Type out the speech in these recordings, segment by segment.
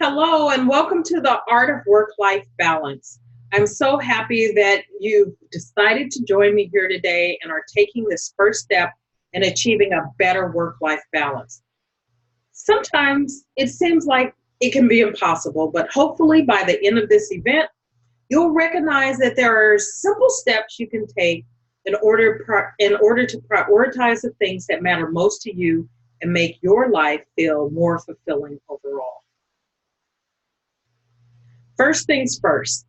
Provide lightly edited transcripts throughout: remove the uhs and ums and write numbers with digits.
Hello, and welcome to the Art of Work-Life Balance. I'm so happy that you've decided to join me here today and are taking this first step in achieving a better work-life balance. Sometimes it seems like it can be impossible, but hopefully by the end of this event, you'll recognize that there are simple steps you can take in order to prioritize the things that matter most to you and make your life feel more fulfilling overall. First things first,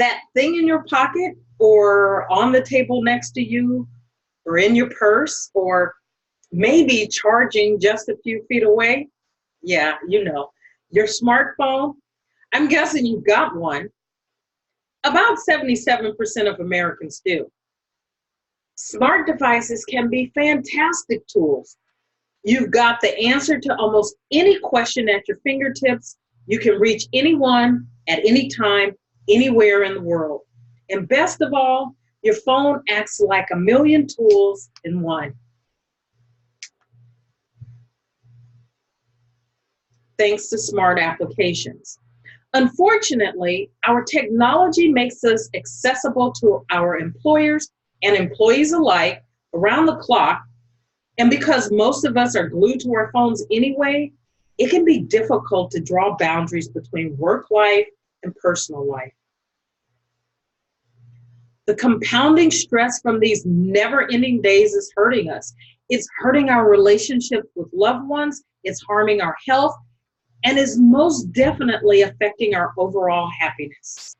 that thing in your pocket or on the table next to you or in your purse or maybe charging just a few feet away. Yeah, your smartphone. I'm guessing you've got one. About 77% of Americans do. Smart devices can be fantastic tools. You've got the answer to almost any question at your fingertips. You can reach anyone at any time, anywhere in the world. And best of all, your phone acts like a million tools in one. Thanks to smart applications. Unfortunately, our technology makes us accessible to our employers and employees alike around the clock. And because most of us are glued to our phones anyway, it can be difficult to draw boundaries between work life and personal life. The compounding stress from these never-ending days is hurting us. It's hurting our relationships with loved ones, it's harming our health, and is most definitely affecting our overall happiness.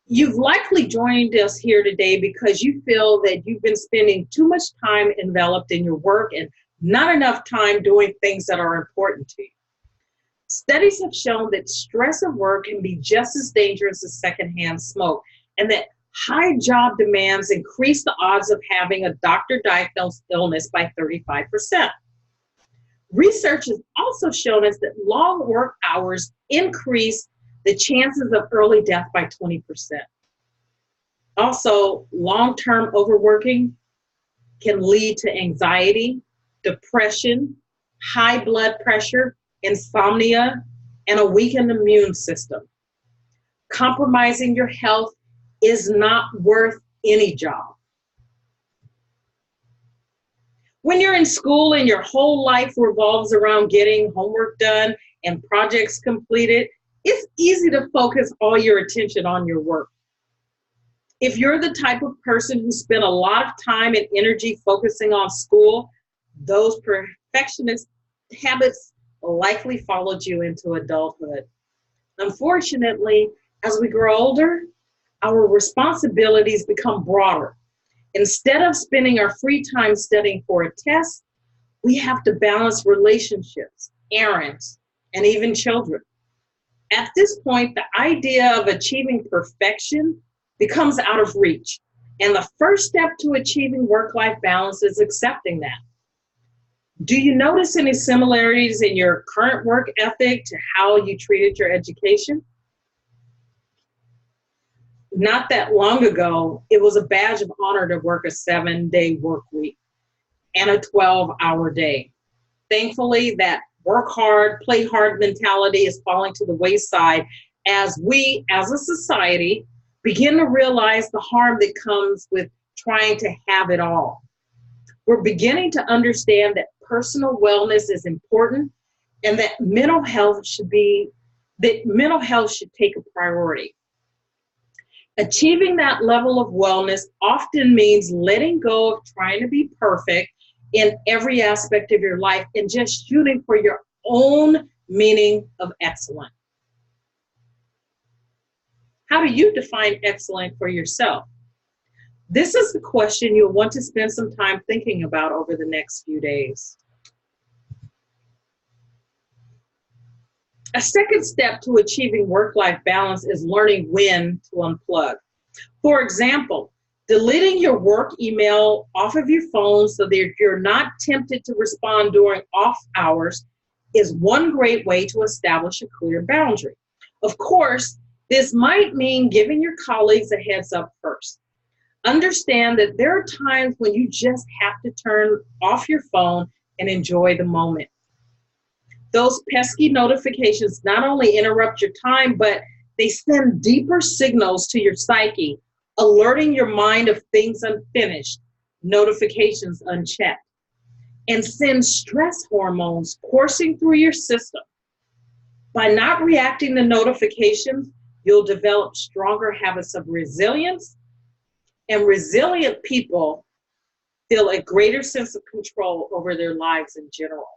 You've likely joined us here today because you feel that you've been spending too much time enveloped in your work and not enough time doing things that are important to you. Studies have shown that stress at work can be just as dangerous as secondhand smoke, and that high job demands increase the odds of having a doctor-diagnosed illness by 35%. Research has also shown us that long work hours increase the chances of early death by 20%. Also, long-term overworking can lead to anxiety, depression, high blood pressure, insomnia, and a weakened immune system. Compromising your health is not worth any job. When you're in school and your whole life revolves around getting homework done and projects completed, it's easy to focus all your attention on your work. If you're the type of person who spent a lot of time and energy focusing on school, those perfectionist habits likely followed you into adulthood. Unfortunately, as we grow older, our responsibilities become broader. Instead of spending our free time studying for a test, we have to balance relationships, errands, and even children. At this point, the idea of achieving perfection becomes out of reach. And the first step to achieving work-life balance is accepting that. Do you notice any similarities in your current work ethic to how you treated your education? Not that long ago, it was a badge of honor to work a 7-day work week and a 12-hour day. Thankfully, that work hard, play hard mentality is falling to the wayside as we, as a society, begin to realize the harm that comes with trying to have it all. We're beginning to understand that personal wellness is important and that mental health should take a priority. Achieving that level of wellness often means letting go of trying to be perfect in every aspect of your life and just shooting for your own meaning of excellent. How do you define excellent for yourself? This is the question you'll want to spend some time thinking about over the next few days. A second step to achieving work-life balance is learning when to unplug. For example, deleting your work email off of your phone so that you're not tempted to respond during off hours is one great way to establish a clear boundary. Of course, this might mean giving your colleagues a heads up first. Understand that there are times when you just have to turn off your phone and enjoy the moment. Those pesky notifications not only interrupt your time, but they send deeper signals to your psyche, alerting your mind of things unfinished, notifications unchecked, and send stress hormones coursing through your system. By not reacting to notifications, you'll develop stronger habits of resilience, and resilient people feel a greater sense of control over their lives in general.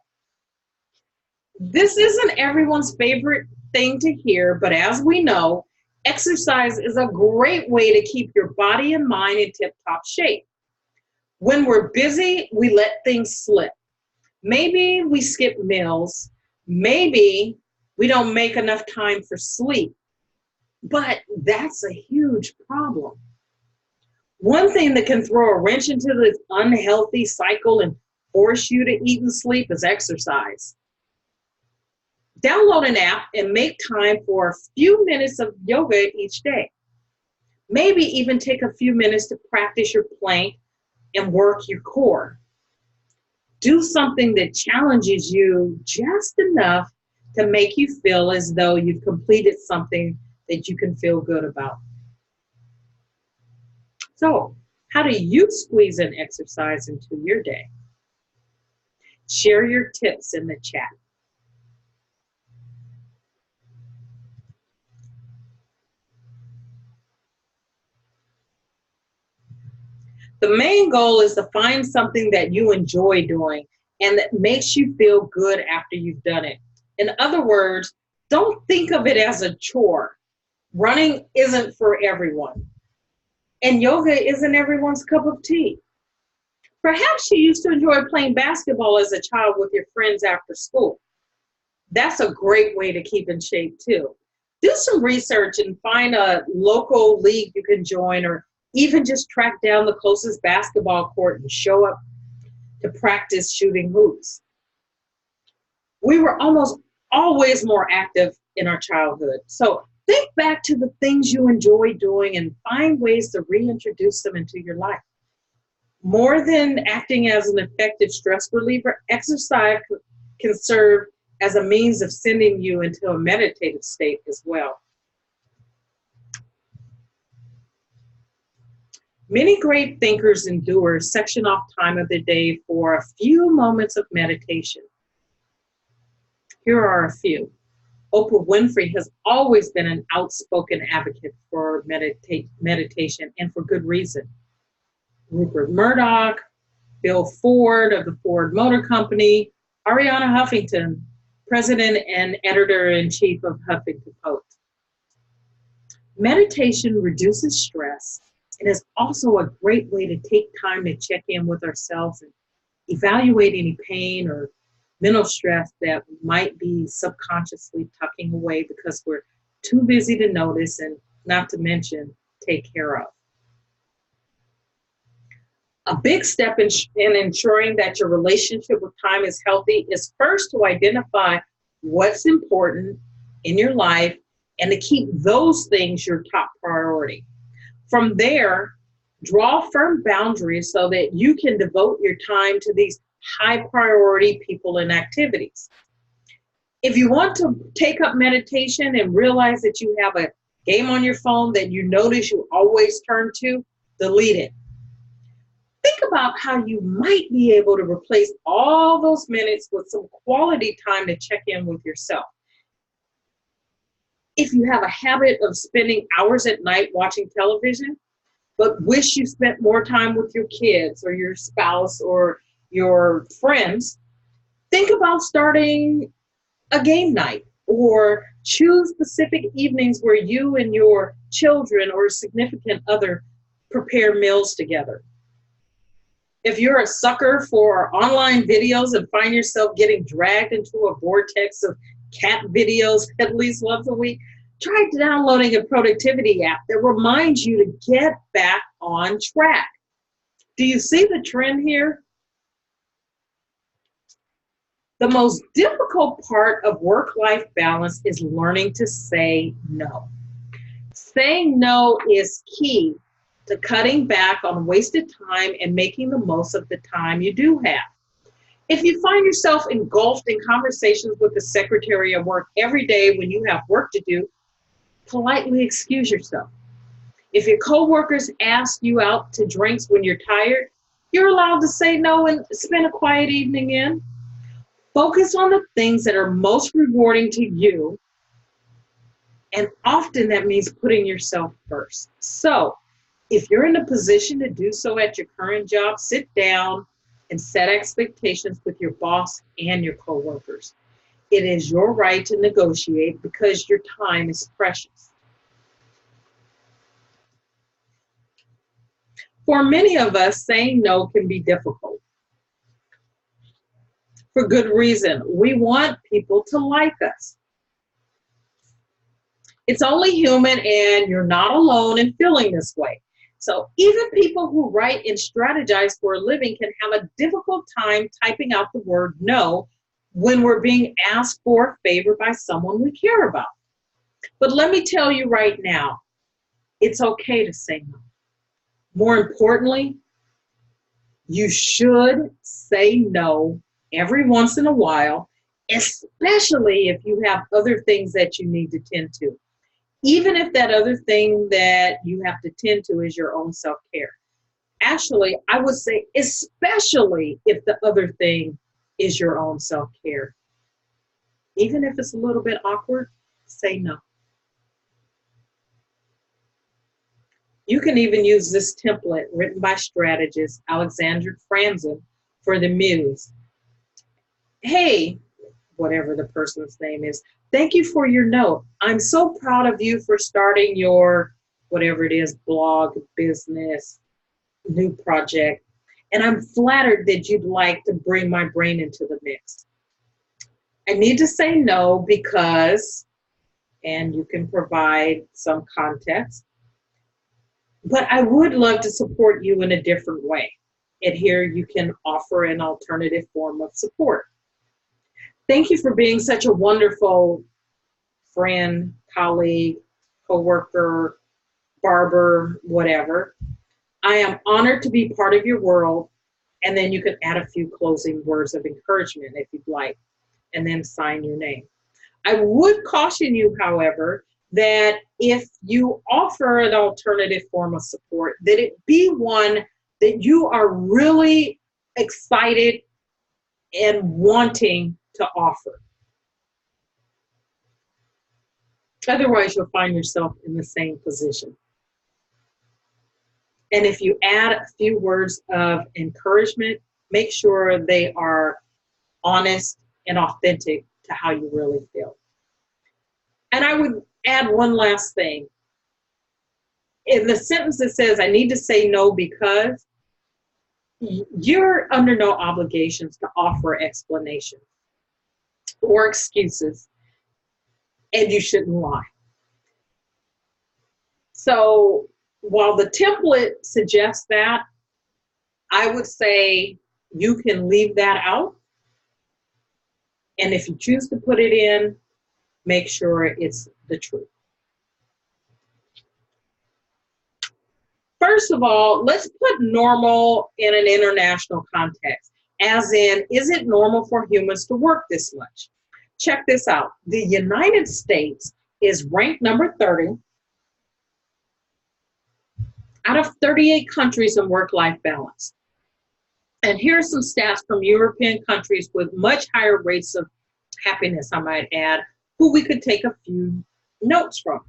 This isn't everyone's favorite thing to hear, but as we know, exercise is a great way to keep your body and mind in tip-top shape. When we're busy, we let things slip. Maybe we skip meals. Maybe we don't make enough time for sleep. But that's a huge problem. One thing that can throw a wrench into this unhealthy cycle and force you to eat and sleep is exercise. Download an app and make time for a few minutes of yoga each day. Maybe even take a few minutes to practice your plank and work your core. Do something that challenges you just enough to make you feel as though you've completed something that you can feel good about. So, how do you squeeze in exercise into your day? Share your tips in the chat. The main goal is to find something that you enjoy doing and that makes you feel good after you've done it. In other words, don't think of it as a chore. Running isn't for everyone, and yoga isn't everyone's cup of tea. Perhaps you used to enjoy playing basketball as a child with your friends after school. That's a great way to keep in shape too. Do some research and find a local league you can join, or even just track down the closest basketball court and show up to practice shooting hoops. We were almost always more active in our childhood. So think back to the things you enjoy doing and find ways to reintroduce them into your life. More than acting as an effective stress reliever, exercise can serve as a means of sending you into a meditative state as well. Many great thinkers and doers section off time of the day for a few moments of meditation. Here are a few. Oprah Winfrey has always been an outspoken advocate for meditation, and for good reason. Rupert Murdoch, Bill Ford of the Ford Motor Company, Ariana Huffington, president and editor-in-chief of Huffington Post. Meditation reduces stress and is also a great way to take time to check in with ourselves and evaluate any pain or mental stress that might be subconsciously tucking away because we're too busy to notice and, not to mention, take care of. A big step in ensuring that your relationship with time is healthy is first to identify what's important in your life and to keep those things your top priority. From there, draw firm boundaries so that you can devote your time to these high priority people and activities. If you want to take up meditation and realize that you have a game on your phone that you notice you always turn to, delete it. Think about how you might be able to replace all those minutes with some quality time to check in with yourself. If you have a habit of spending hours at night watching television, but wish you spent more time with your kids or your spouse or your friends, think about starting a game night or choose specific evenings where you and your children or significant other prepare meals together. If you're a sucker for online videos and find yourself getting dragged into a vortex of cat videos at least once a week, try downloading a productivity app that reminds you to get back on track. Do you see the trend here? The most difficult part of work-life balance is learning to say no. Saying no is key to cutting back on wasted time and making the most of the time you do have. If you find yourself engulfed in conversations with the secretary at work every day when you have work to do, politely excuse yourself. If your coworkers ask you out to drinks when you're tired, you're allowed to say no and spend a quiet evening in. Focus on the things that are most rewarding to you, and often that means putting yourself first. So, if you're in a position to do so at your current job, sit down and set expectations with your boss and your coworkers. It is your right to negotiate because your time is precious. For many of us, saying no can be difficult for good reason. We want people to like us. It's only human, and you're not alone in feeling this way. So, even people who write and strategize for a living can have a difficult time typing out the word no when we're being asked for a favor by someone we care about. But let me tell you right now, it's okay to say no. More importantly, you should say no every once in a while, especially if you have other things that you need to tend to. Even if that other thing that you have to tend to is your own self-care. Actually, I would say, especially if the other thing is your own self-care. Even if it's a little bit awkward, say no. You can even use this template written by strategist Alexander Franzen for the Muse. Hey, whatever the person's name is, thank you for your note. I'm so proud of you for starting your, whatever it is, blog, business, new project. And I'm flattered that you'd like to bring my brain into the mix. I need to say no because, and you can provide some context, but I would love to support you in a different way. And here you can offer an alternative form of support. Thank you for being such a wonderful friend, colleague, coworker, barber, whatever. I am honored to be part of your world. And then you can add a few closing words of encouragement if you'd like, and then sign your name. I would caution you, however, that if you offer an alternative form of support, that it be one that you are really excited and wanting to offer. Otherwise, you'll find yourself in the same position. And if you add a few words of encouragement, make sure they are honest and authentic to how you really feel. And I would add one last thing. In the sentence that says, I need to say no because, you're under no obligations to offer explanations or excuses, and you shouldn't lie. So while the template suggests that, I would say you can leave that out. And if you choose to put it in, make sure it's the truth. First of all, let's put normal in an international context, as in, is it normal for humans to work this much? Check this out. The United States is ranked number 30 out of 38 countries in work-life balance. And here's some stats from European countries with much higher rates of happiness, I might add, who we could take a few notes from.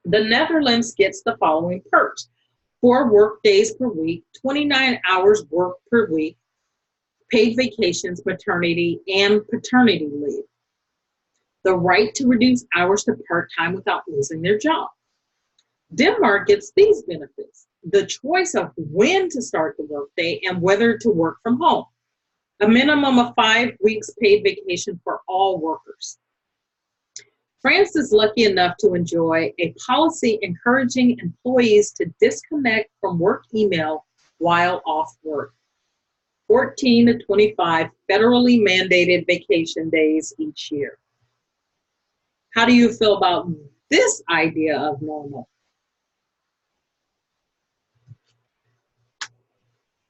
The Netherlands gets the following perks: 4 work days per week, 29 hours work per week, paid vacations, maternity and paternity leave, the right to reduce hours to part-time without losing their job. Denmark gets these benefits: the choice of when to start the workday and whether to work from home, a minimum of 5 weeks paid vacation for all workers. France is lucky enough to enjoy a policy encouraging employees to disconnect from work email while off work. 14 to 25 federally mandated vacation days each year. How do you feel about this idea of normal?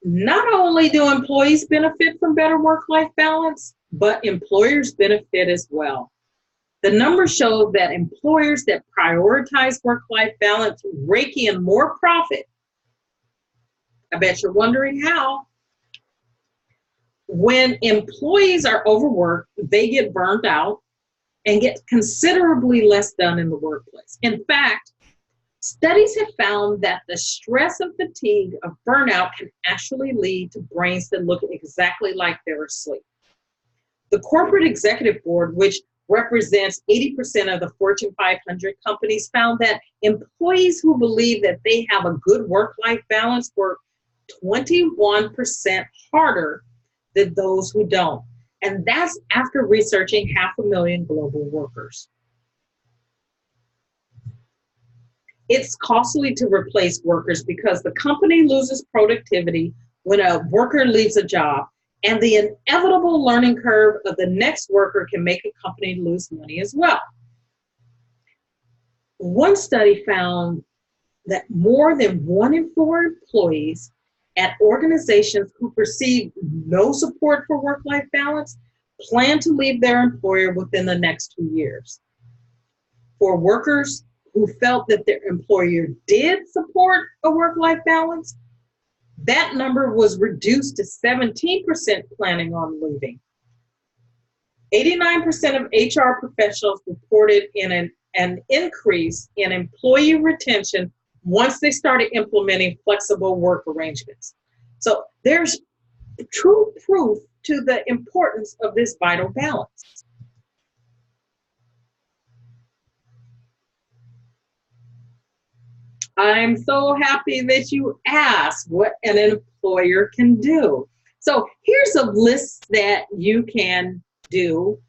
Not only do employees benefit from better work-life balance, but employers benefit as well. The numbers show that employers that prioritize work-life balance rake in more profit. I bet you're wondering how. When employees are overworked, they get burned out and get considerably less done in the workplace. In fact, studies have found that the stress and fatigue of burnout can actually lead to brains that look exactly like they're asleep. The corporate executive board, which represents 80% of the Fortune 500 companies, found that employees who believe that they have a good work-life balance work 21% harder than those who don't. And that's after researching 500,000 global workers. It's costly to replace workers because the company loses productivity when a worker leaves a job, and the inevitable learning curve of the next worker can make a company lose money as well. One study found that more than 1 in 4 employees at organizations who perceive no support for work-life balance plan to leave their employer within the next 2 years. For workers who felt that their employer did support a work-life balance, that number was reduced to 17% planning on leaving. 89% of HR professionals reported an increase in employee retention once they started implementing flexible work arrangements. So there's true proof to the importance of this vital balance. I'm so happy that you asked what an employer can do. So here's a list that you can do,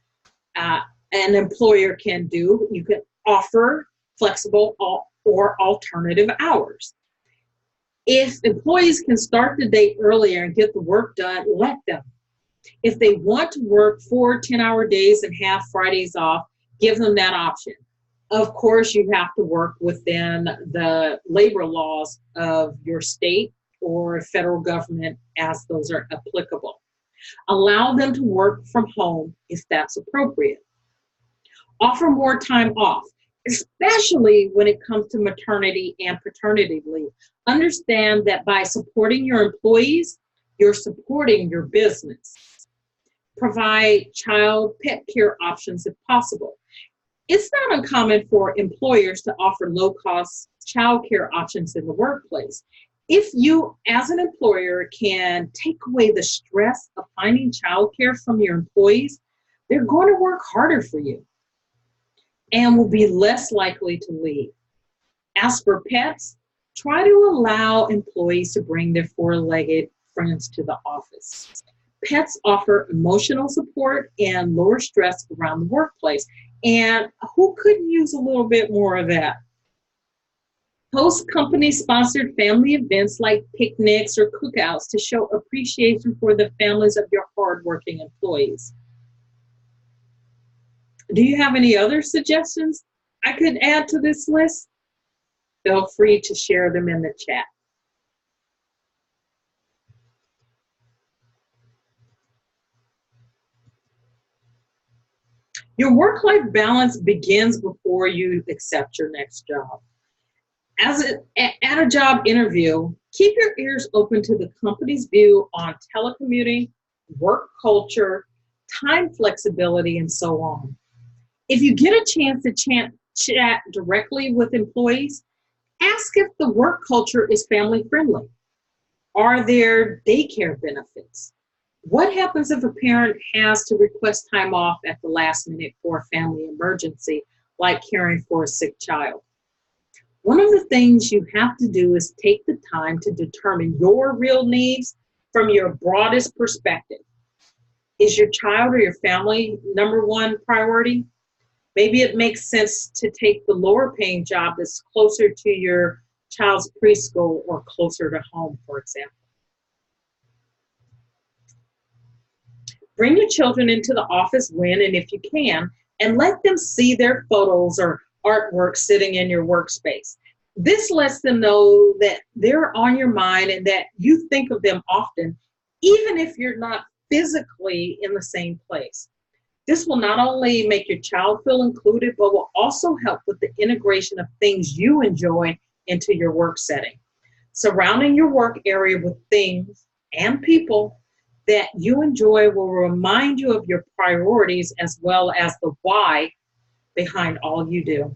an employer can do. You can offer flexible or alternative hours. If employees can start the day earlier and get the work done, let them. If they want to work 4 10-hour days and have Fridays off, give them that option. Of course, you have to work within the labor laws of your state or federal government as those are applicable. Allow them to work from home if that's appropriate. Offer more time off, especially when it comes to maternity and paternity leave. Understand that by supporting your employees, you're supporting your business. Provide child pet care options if possible. It's not uncommon for employers to offer low-cost childcare options in the workplace. If you, as an employer, can take away the stress of finding childcare from your employees, they're going to work harder for you and will be less likely to leave. As for pets, try to allow employees to bring their four-legged friends to the office. Pets offer emotional support and lower stress around the workplace. And who couldn't use a little bit more of that? Host company-sponsored family events like picnics or cookouts to show appreciation for the families of your hardworking employees. Do you have any other suggestions I could add to this list? Feel free to share them in the chat. Your work-life balance begins before you accept your next job. At a job interview, keep your ears open to the company's view on telecommuting, work culture, time flexibility, and so on. If you get a chance to chat directly with employees, ask if the work culture is family friendly. Are there daycare benefits? What happens if a parent has to request time off at the last minute for a family emergency, like caring for a sick child? One of the things you have to do is take the time to determine your real needs from your broadest perspective. Is your child or your family number one priority? Maybe it makes sense to take the lower paying job that's closer to your child's preschool or closer to home, for example. Bring your children into the office when and if you can, and let them see their photos or artwork sitting in your workspace. This lets them know that they're on your mind and that you think of them often, even if you're not physically in the same place. This will not only make your child feel included, but will also help with the integration of things you enjoy into your work setting. Surrounding your work area with things and people that you enjoy will remind you of your priorities as well as the why behind all you do.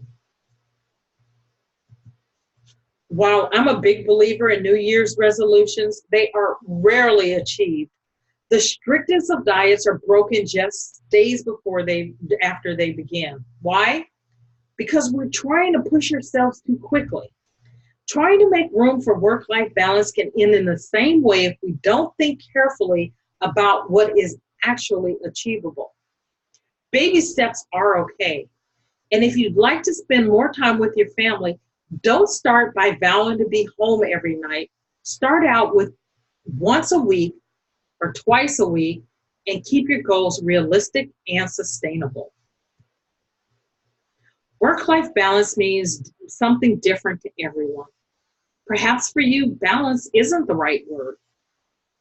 While I'm a big believer in New Year's resolutions, they are rarely achieved. The strictest of diets are broken just days after they begin. Why? Because we're trying to push ourselves too quickly. Trying to make room for work-life balance can end in the same way if we don't think carefully about what is actually achievable. Baby steps are okay. And if you'd like to spend more time with your family, don't start by vowing to be home every night. Start out with once a week or twice a week and keep your goals realistic and sustainable. Work-life balance means something different to everyone. Perhaps for you, balance isn't the right word.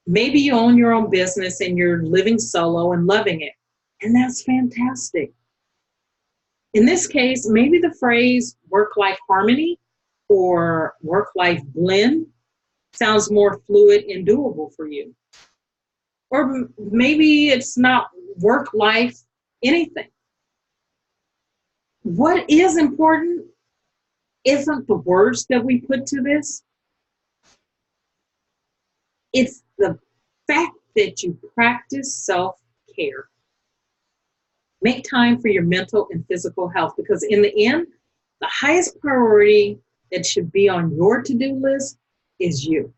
Maybe you own your own business and you're living solo and loving it, and that's fantastic. In this case, maybe the phrase work-life harmony or work-life blend sounds more fluid and doable for you. Or maybe it's not work-life anything. What is important isn't the words that we put to this. It's the fact that you practice self-care. Make time for your mental and physical health because in the end, the highest priority that should be on your to-do list is you.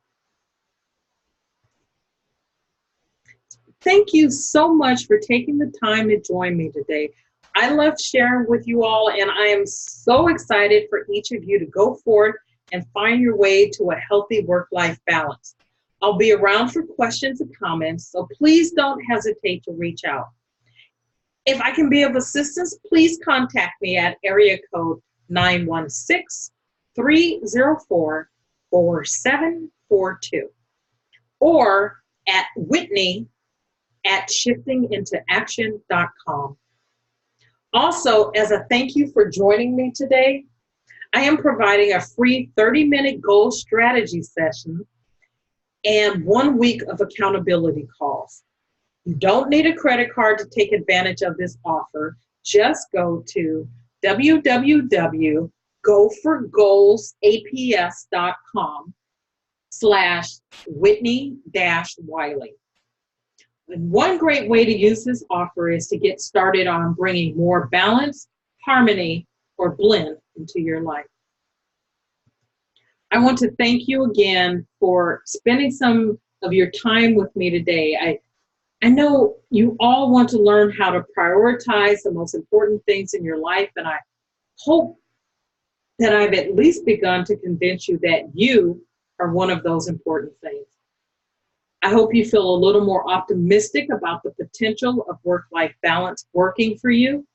Thank you so much for taking the time to join me today. I love sharing with you all, and I am so excited for each of you to go forward and find your way to a healthy work-life balance. I'll be around for questions and comments, so please don't hesitate to reach out. If I can be of assistance, please contact me at area code 916-304-4742 or at whitney@shiftingintooaction.com. Also, as a thank you for joining me today, I am providing a free 30-minute goal strategy session and 1 week of accountability calls. You don't need a credit card to take advantage of this offer. Just go to www.goforgoalsaps.com/Whitney-Wiley. And one great way to use this offer is to get started on bringing more balance, harmony, or blend into your life. I want to thank you again for spending some of your time with me today. I know you all want to learn how to prioritize the most important things in your life, and I hope that I've at least begun to convince you that you are one of those important things. I hope you feel a little more optimistic about the potential of work-life balance working for you,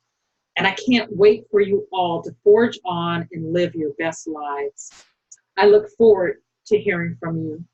and I can't wait for you all to forge on and live your best lives. I look forward to hearing from you.